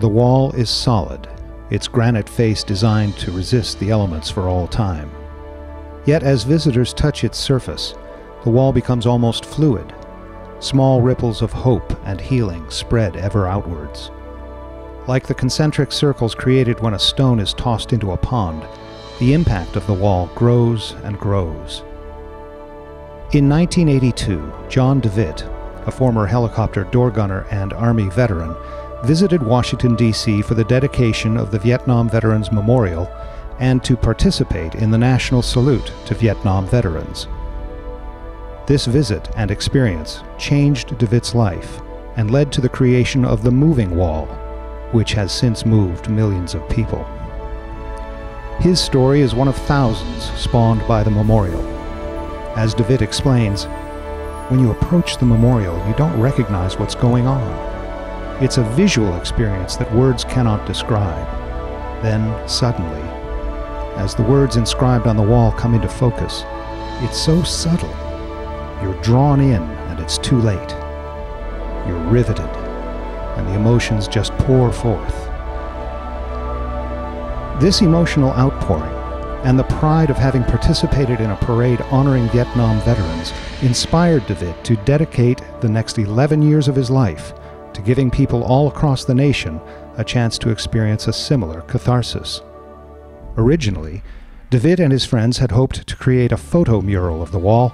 The wall is solid, its granite face designed to resist the elements for all time. Yet as visitors touch its surface, the wall becomes almost fluid. Small ripples of hope and healing spread ever outwards. Like the concentric circles created when a stone is tossed into a pond, the impact of the wall grows and grows. In 1982, John DeWitt, a former helicopter door gunner and Army veteran, visited Washington, D.C. for the dedication of the Vietnam Veterans Memorial and to participate in the National Salute to Vietnam veterans. This visit and experience changed DeWitt's life and led to the creation of the Moving Wall, which has since moved millions of people. His story is one of thousands spawned by the memorial. As DeWitt explains, when you approach the memorial, you don't recognize what's going on. It's a visual experience that words cannot describe. Then, suddenly, as the words inscribed on the wall come into focus, it's so subtle. You're drawn in, and it's too late. You're riveted, and the emotions just pour forth. This emotional outpouring, and the pride of having participated in a parade honoring Vietnam veterans, inspired DeWitt to dedicate the next 11 years of his life to giving people all across the nation a chance to experience a similar catharsis. Originally, DeWitt and his friends had hoped to create a photo mural of the wall,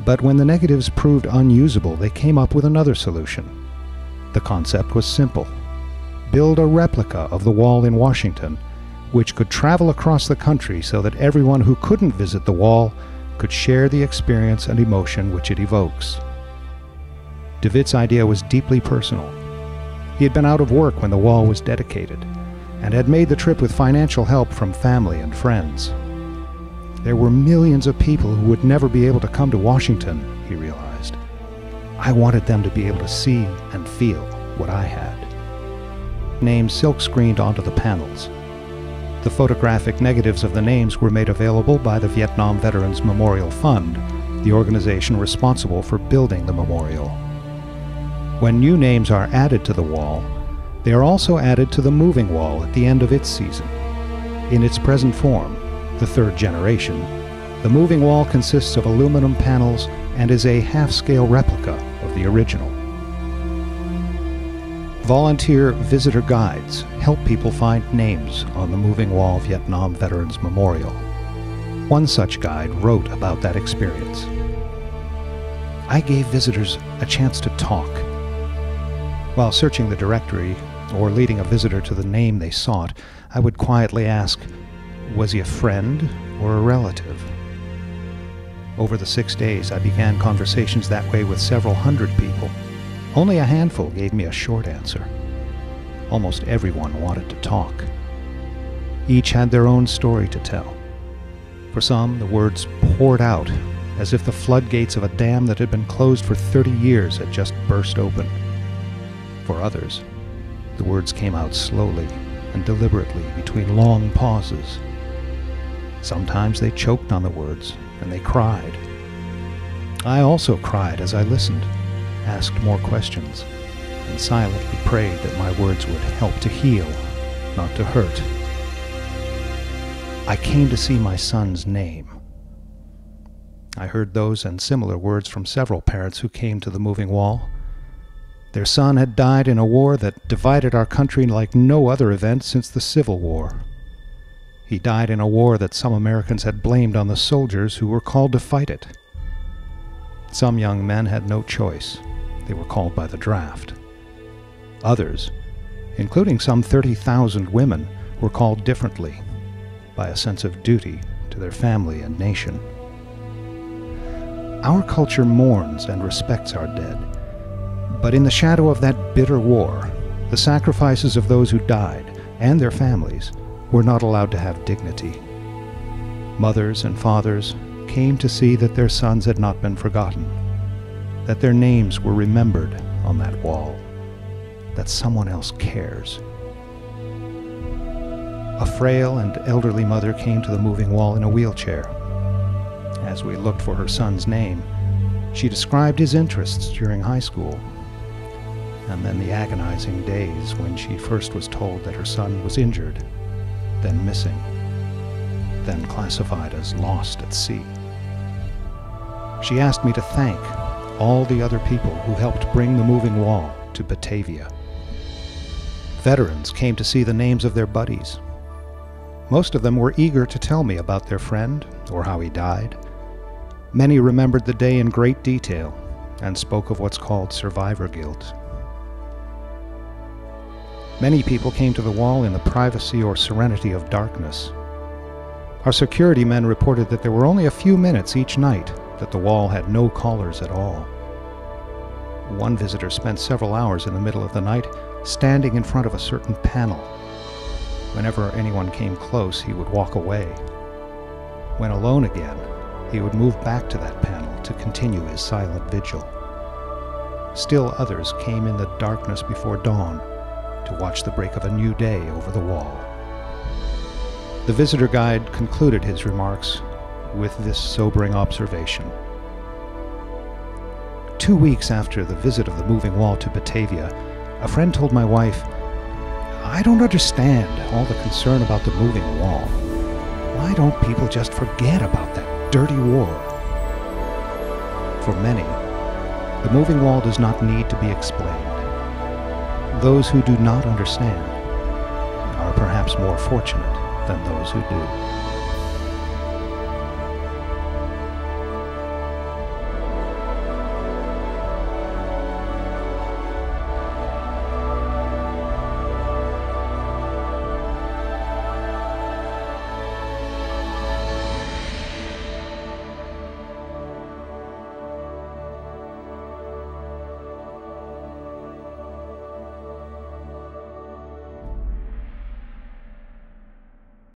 but when the negatives proved unusable, they came up with another solution. The concept was simple: build a replica of the wall in Washington, which could travel across the country so that everyone who couldn't visit the wall could share the experience and emotion which it evokes. DeWitt's idea was deeply personal. He had been out of work when the wall was dedicated, and had made the trip with financial help from family and friends. There were millions of people who would never be able to come to Washington, he realized. I wanted them to be able to see and feel what I had. Names silk-screened onto the panels. The photographic negatives of the names were made available by the Vietnam Veterans Memorial Fund, the organization responsible for building the memorial. When new names are added to the wall, they are also added to the Moving Wall at the end of its season. In its present form, the third generation, the Moving Wall consists of aluminum panels and is a half-scale replica of the original. Volunteer visitor guides help people find names on the Moving Wall Vietnam Veterans Memorial. One such guide wrote about that experience. I gave visitors a chance to talk. While searching the directory or leading a visitor to the name they sought, I would quietly ask, was he a friend or a relative? Over the 6 days, I began conversations that way with several hundred people. Only a handful gave me a short answer. Almost everyone wanted to talk. Each had their own story to tell. For some, the words poured out as if the floodgates of a dam that had been closed for 30 years had just burst open. For others, the words came out slowly and deliberately between long pauses. Sometimes they choked on the words, and they cried. I also cried as I listened, asked more questions, and silently prayed that my words would help to heal, not to hurt. I came to see my son's name. I heard those and similar words from several parents who came to the Moving Wall. Their son had died in a war that divided our country like no other event since the Civil War. He died in a war that some Americans had blamed on the soldiers who were called to fight it. Some young men had no choice. They were called by the draft. Others, including some 30,000 women, were called differently, by a sense of duty to their family and nation. Our culture mourns and respects our dead, but in the shadow of that bitter war, the sacrifices of those who died and their families were not allowed to have dignity. Mothers and fathers came to see that their sons had not been forgotten, that their names were remembered on that wall, that someone else cares. A frail and elderly mother came to the Moving Wall in a wheelchair. As we looked for her son's name, she described his interests during high school. and then the agonizing days when she first was told that her son was injured, then missing, then classified as lost at sea. She asked me to thank all the other people who helped bring the moving wall to Batavia. Veterans came to see the names of their buddies. Most of them were eager to tell me about their friend or how he died. Many remembered the day in great detail and spoke of what's called survivor guilt. Many people came to the wall in the privacy or serenity of darkness. Our security men reported that there were only a few minutes each night that the wall had no callers at all. One visitor spent several hours in the middle of the night standing in front of a certain panel. Whenever anyone came close, he would walk away. When alone again, he would move back to that panel to continue his silent vigil. Still others came in the darkness before dawn to watch the break of a new day over the wall. The visitor guide concluded his remarks with this sobering observation. 2 weeks after the visit of the moving wall to Batavia, a friend told my wife, "I don't understand all the concern about the moving wall. Why don't people just forget about that dirty war?" For many, the moving wall does not need to be explained. Those who do not understand are perhaps more fortunate than those who do.